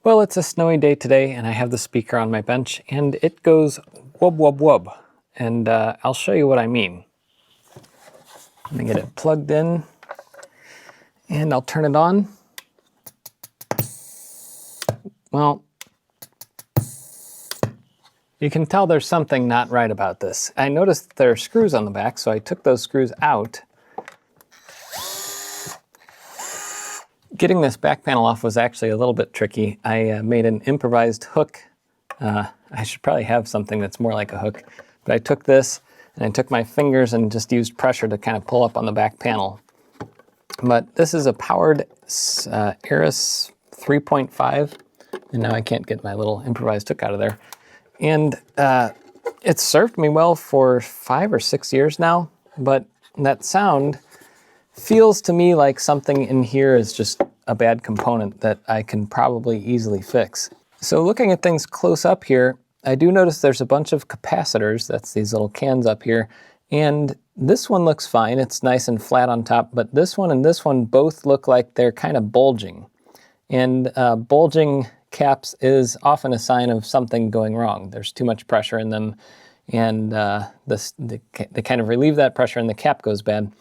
Well, it's a snowy day today, and I have the speaker on my bench, and it goes wub wub wub. And I'll show you what I mean. I'm gonna get it plugged in, and I'll turn it on. Well, you can tell there's something not right about this. I noticed there are screws on the back, so I took those screws out. Getting this back panel off was actually a little bit tricky. I made an improvised hook. I should probably have something that's more like a hook, but I took this and I took my fingers and just used pressure to kind of pull up on the back panel. But this is a powered Eris 3.5, and now I can't get my little improvised hook out of there. And it's served me well for 5 or 6 years now, but that sound feels to me like something in here is just a bad component that I can probably easily fix. So looking at things close up here, I do notice there's a bunch of capacitors, that's these little cans up here, and this one looks fine, it's nice and flat on top, but this one and this one both look like they're kind of bulging. And bulging caps is often a sign of something going wrong. There's too much pressure in them, and they kind of relieve that pressure and the cap goes bad.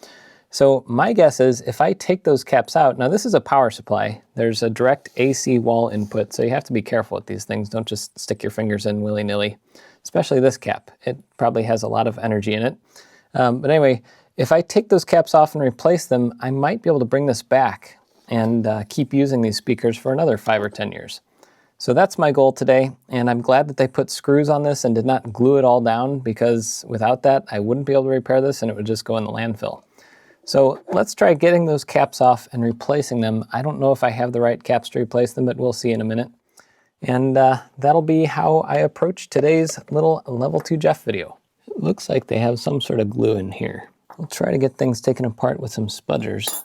So my guess is if I take those caps out, now this is a power supply, there's a direct AC wall input, so you have to be careful with these things. Don't just stick your fingers in willy-nilly, especially this cap. It probably has a lot of energy in it. But anyway, if I take those caps off and replace them, I might be able to bring this back and keep using these speakers for another 5 or 10 years. So that's my goal today, and I'm glad that they put screws on this and did not glue it all down, because without that, I wouldn't be able to repair this and it would just go in the landfill. So let's try getting those caps off and replacing them. I don't know if I have the right caps to replace them, but we'll see in a minute. And that'll be how I approach today's little Level 2 Jeff video. It looks like they have some sort of glue in here. We'll try to get things taken apart with some spudgers.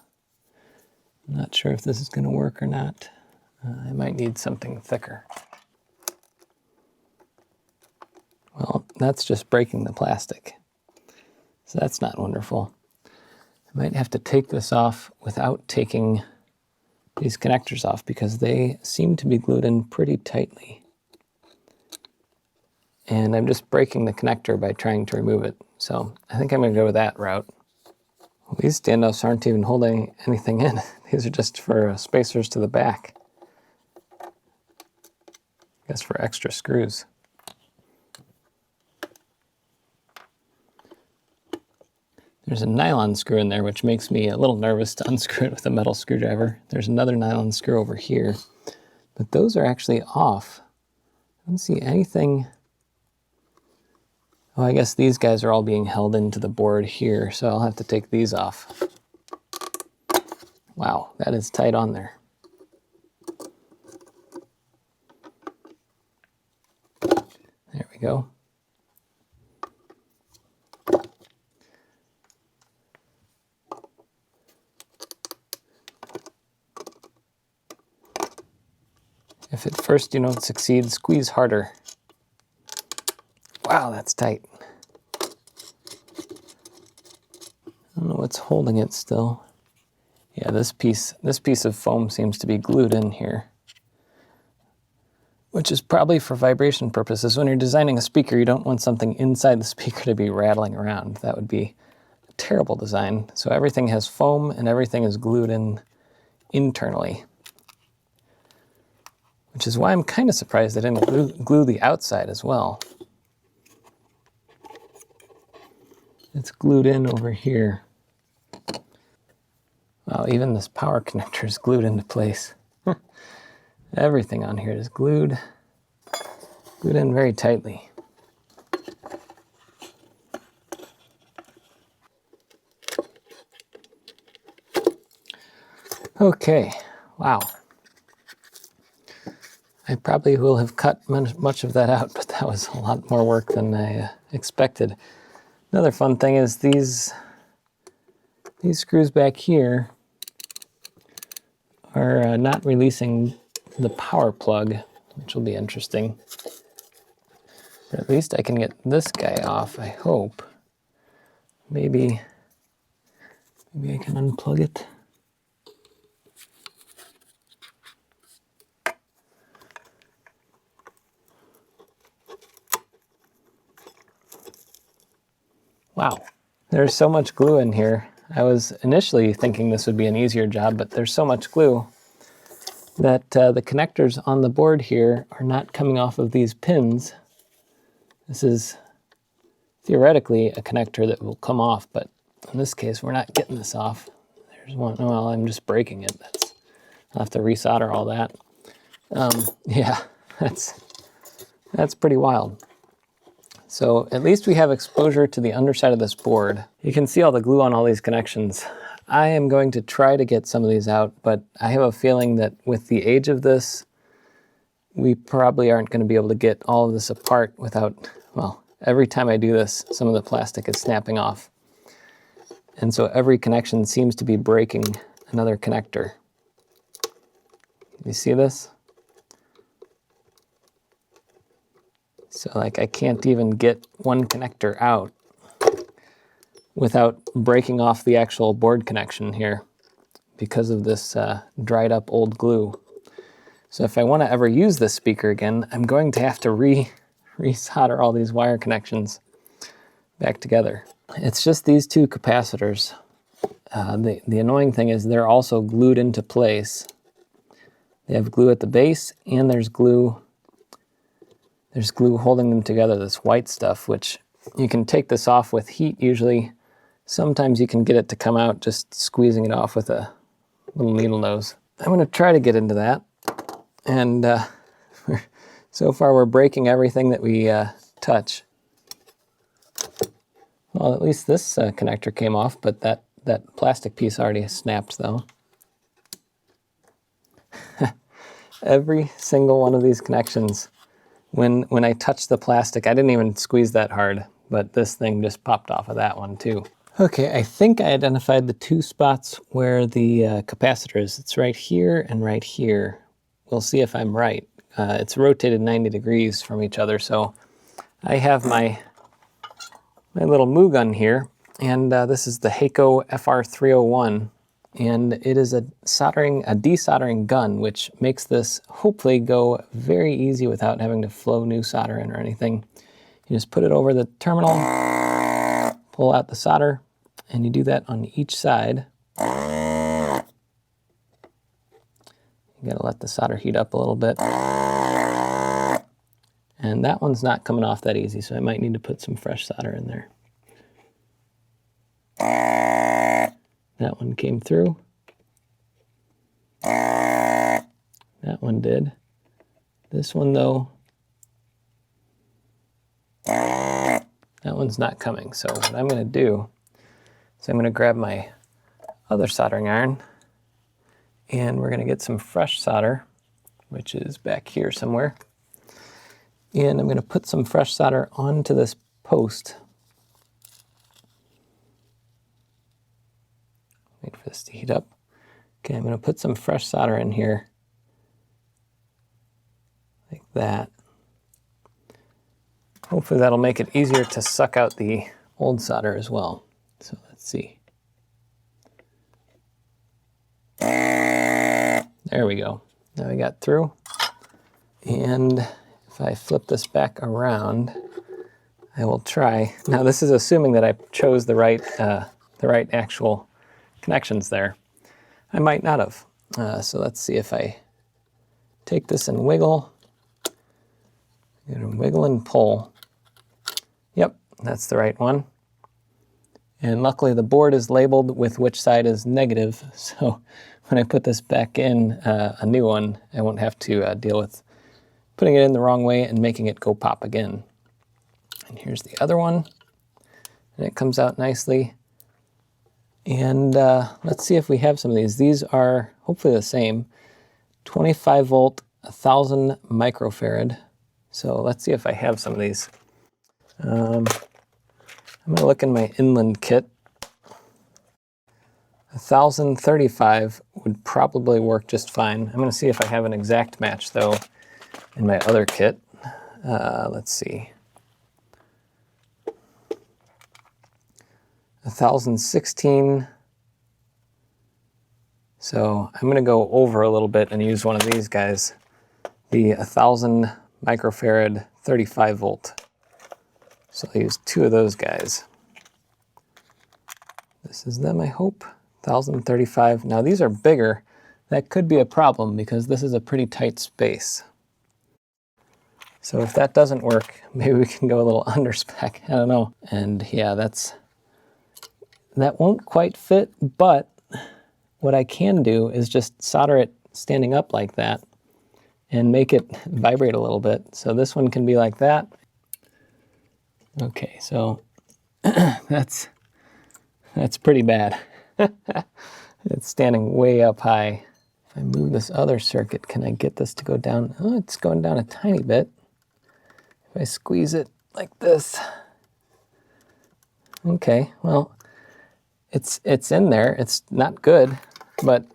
I'm not sure if this is going to work or not. I might need something thicker. Well, that's just breaking the plastic. So that's not wonderful. I might have to take this off without taking these connectors off, because they seem to be glued in pretty tightly. And I'm just breaking the connector by trying to remove it. So I think I'm going to go with that route. Well, these standoffs aren't even holding anything in. These are just for spacers to the back. I guess for extra screws. There's a nylon screw in there, which makes me a little nervous to unscrew it with a metal screwdriver. There's another nylon screw over here, but those are actually off. I don't see anything. Oh, I guess these guys are all being held into the board here, so I'll have to take these off. Wow, that is tight on there. There we go. If at first you don't succeed, squeeze harder. Wow, that's tight. I don't know what's holding it still. Yeah, this piece of foam seems to be glued in here, which is probably for vibration purposes. When you're designing a speaker, you don't want something inside the speaker to be rattling around. That would be a terrible design. So everything has foam and everything is glued in internally. Which is why I'm kind of surprised they didn't glue the outside as well. It's glued in over here. Wow, even this power connector is glued into place. Everything on here is glued in very tightly. Okay, wow. I probably will have cut much of that out, but that was a lot more work than I expected. Another fun thing is these screws back here are not releasing the power plug, which will be interesting. But at least I can get this guy off, I hope. Maybe I can unplug it. Wow, there's so much glue in here. I was initially thinking this would be an easier job, but there's so much glue that the connectors on the board here are not coming off of these pins. This is theoretically a connector that will come off, but in this case, we're not getting this off. There's one. Well, I'm just breaking it. I'll have to resolder all that. Yeah, that's pretty wild. So at least we have exposure to the underside of this board. You can see all the glue on all these connections. I am going to try to get some of these out, but I have a feeling that with the age of this, we probably aren't going to be able to get all of this apart without, well, every time I do this, some of the plastic is snapping off. And so every connection seems to be breaking another connector. You see this? So like I can't even get one connector out without breaking off the actual board connection here because of this dried up old glue. So if I want to ever use this speaker again, I'm going to have to resolder all these wire connections back together. It's just these two capacitors. The annoying thing is they're also glued into place. They have glue at the base, and there's glue holding them together, this white stuff, which you can take this off with heat usually. Sometimes you can get it to come out just squeezing it off with a little needle nose. I'm going to try to get into that. And so far we're breaking everything that we touch. Well, at least this connector came off, but that plastic piece already snapped though. Every single one of these connections, when I touched the plastic, I didn't even squeeze that hard, but this thing just popped off of that one too. Okay, I think I identified the two spots where the capacitor is. It's right here and right here. We'll see if I'm right. It's rotated 90 degrees from each other, so I have my little Moo gun here, and this is the Heiko FR301, and it is a desoldering gun, which makes this hopefully go very easy without having to flow new solder in or anything. You just put it over the terminal, pull out the solder, and you do that on each side. You gotta let the solder heat up a little bit. And that one's not coming off that easy, so I might need to put some fresh solder in there. That one came through. That one did. This one, though, that one's not coming. So what I'm going to do is I'm going to grab my other soldering iron, and we're going to get some fresh solder, which is back here somewhere. And I'm going to put some fresh solder onto this post. Wait for this to heat up. Okay, I'm going to put some fresh solder in here, like that. Hopefully that'll make it easier to suck out the old solder as well. So let's see. There we go. Now we got through. And if I flip this back around, I will try. Now this is assuming that I chose the right actual connections there. I might not have. So let's see if I take this and wiggle. I'm going to wiggle and pull. Yep, that's the right one. And luckily the board is labeled with which side is negative, so when I put this back in, a new one, I won't have to deal with putting it in the wrong way and making it go pop again. And here's the other one, and it comes out nicely. And let's see if we have some of these. These are hopefully the same, 25 volt, 1000 microfarad. So let's see if I have some of these. I'm going to look in my inland kit. 1035 would probably work just fine. I'm going to see if I have an exact match though in my other kit. Let's see. 1016. So I'm going to go over a little bit and use one of these guys. The 1000 microfarad 35 volt. So I'll use two of those guys. This is them, I hope. 1035. Now these are bigger. That could be a problem because this is a pretty tight space. So if that doesn't work, maybe we can go a little under spec. I don't know. And yeah, that won't quite fit, but what I can do is just solder it standing up like that and make it vibrate a little bit. So this one can be like that. Okay, so that's pretty bad. It's standing way up high. If I move this other circuit, can I get this to go down? Oh, it's going down a tiny bit. If I squeeze it like this. Okay, well, it's in there. It's not good, but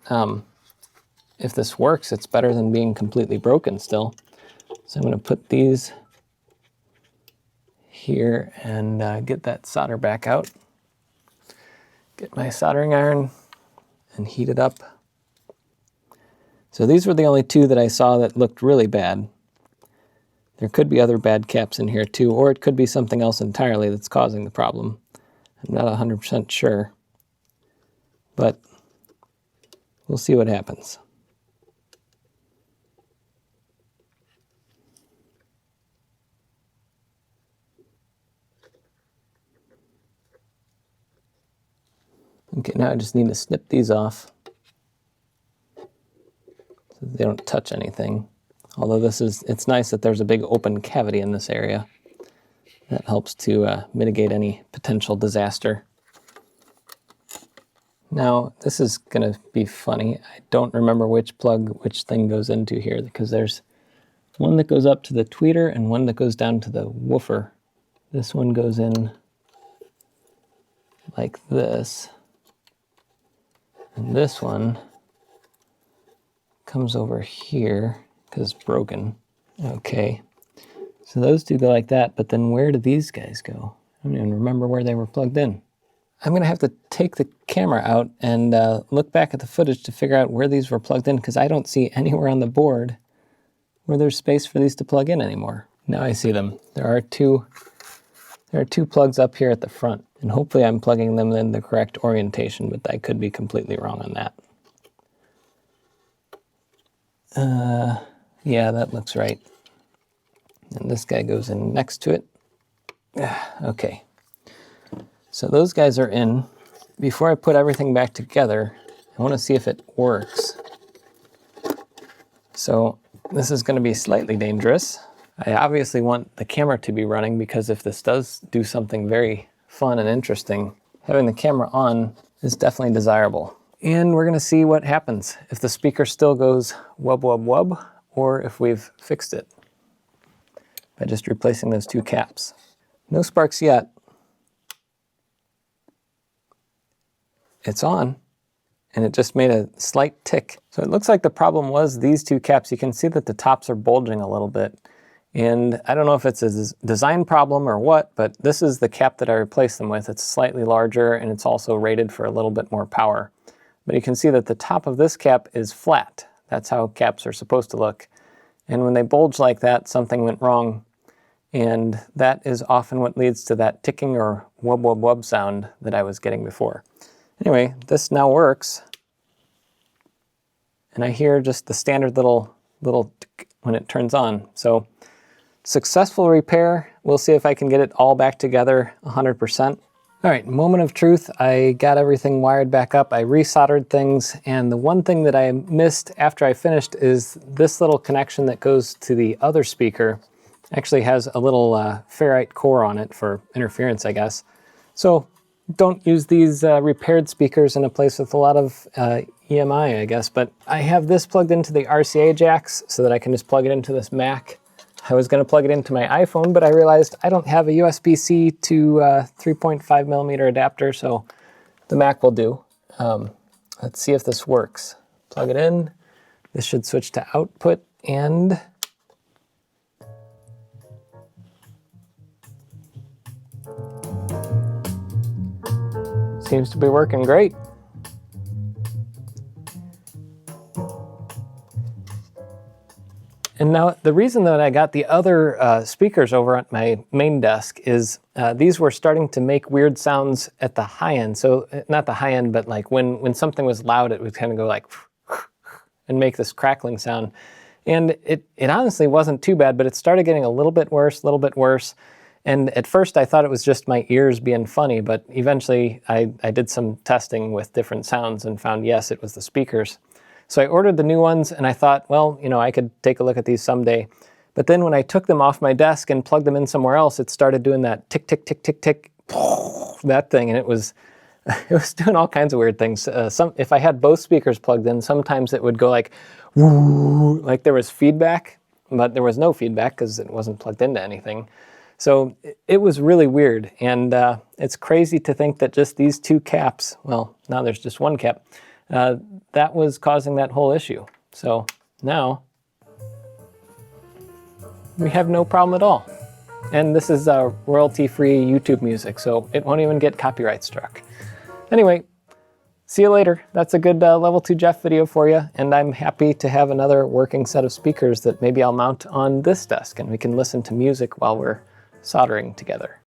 if this works, it's better than being completely broken still. So I'm going to put these here and get that solder back out. Get my soldering iron and heat it up. So these were the only two that I saw that looked really bad. There could be other bad caps in here too, or it could be something else entirely that's causing the problem. I'm not 100% sure, but we'll see what happens. Okay, now I just need to snip these off so they don't touch anything. Although it's nice that there's a big open cavity in this area. That helps to mitigate any potential disaster. Now, this is going to be funny. I don't remember which thing goes into here, because there's one that goes up to the tweeter and one that goes down to the woofer. This one goes in like this. And this one comes over here because it's broken. Okay, so those two go like that, but then where do these guys go? I don't even remember where they were plugged in. I'm going to have to take the camera out and look back at the footage to figure out where these were plugged in, because I don't see anywhere on the board where there's space for these to plug in anymore. Now I see them. There are two plugs up here at the front, and hopefully I'm plugging them in the correct orientation, but I could be completely wrong on that. Yeah, that looks right. And this guy goes in next to it. Okay. So those guys are in. Before I put everything back together, I want to see if it works. So this is going to be slightly dangerous. I obviously want the camera to be running, because if this does do something very fun and interesting, having the camera on is definitely desirable. And we're going to see what happens if the speaker still goes wub wub wub, or if we've fixed it by just replacing those two caps. No sparks yet. It's on, and it just made a slight tick. So it looks like the problem was these two caps. You can see that the tops are bulging a little bit. And I don't know if it's a design problem or what, but this is the cap that I replaced them with. It's slightly larger, and it's also rated for a little bit more power. But you can see that the top of this cap is flat. That's how caps are supposed to look. And when they bulge like that, something went wrong. And that is often what leads to that ticking or wub wub wub sound that I was getting before. Anyway, this now works. And I hear just the standard little tick when it turns on. So successful repair. We'll see if I can get it all back together 100%. All right, moment of truth. I got everything wired back up. I resoldered things, and the one thing that I missed after I finished is this little connection that goes to the other speaker. Actually has a little ferrite core on it for interference, I guess. So don't use these repaired speakers in a place with a lot of EMI, I guess. But I have this plugged into the RCA jacks so that I can just plug it into this Mac. I was going to plug it into my iPhone, but I realized I don't have a USB-C to 3.5 millimeter adapter, so the Mac will do. Let's see if this works. Plug it in. This should switch to output, and seems to be working great. And And now the reason that I got the other speakers over at my main desk is these were starting to make weird sounds at the high end. So not the high end, but like when something was loud, it would kind of go like and make this crackling sound. And it honestly wasn't too bad, but it started getting a little bit worse. And at first I thought it was just my ears being funny, but eventually I did some testing with different sounds and found, yes, it was the speakers. So I ordered the new ones and I thought, well, you know, I could take a look at these someday. But then when I took them off my desk and plugged them in somewhere else, it started doing that tick, tick, tick, tick, tick, that thing. And it was doing all kinds of weird things. If I had both speakers plugged in, sometimes it would go like, woo, like there was feedback, but there was no feedback because it wasn't plugged into anything. So it was really weird. And it's crazy to think that just these two caps, well, now there's just one cap, that was causing that whole issue. So now we have no problem at all. And this is royalty-free YouTube music, so it won't even get copyright struck. Anyway, see you later. That's a good Level 2 Jeff video for you, and I'm happy to have another working set of speakers that maybe I'll mount on this desk, and we can listen to music while we're soldering together.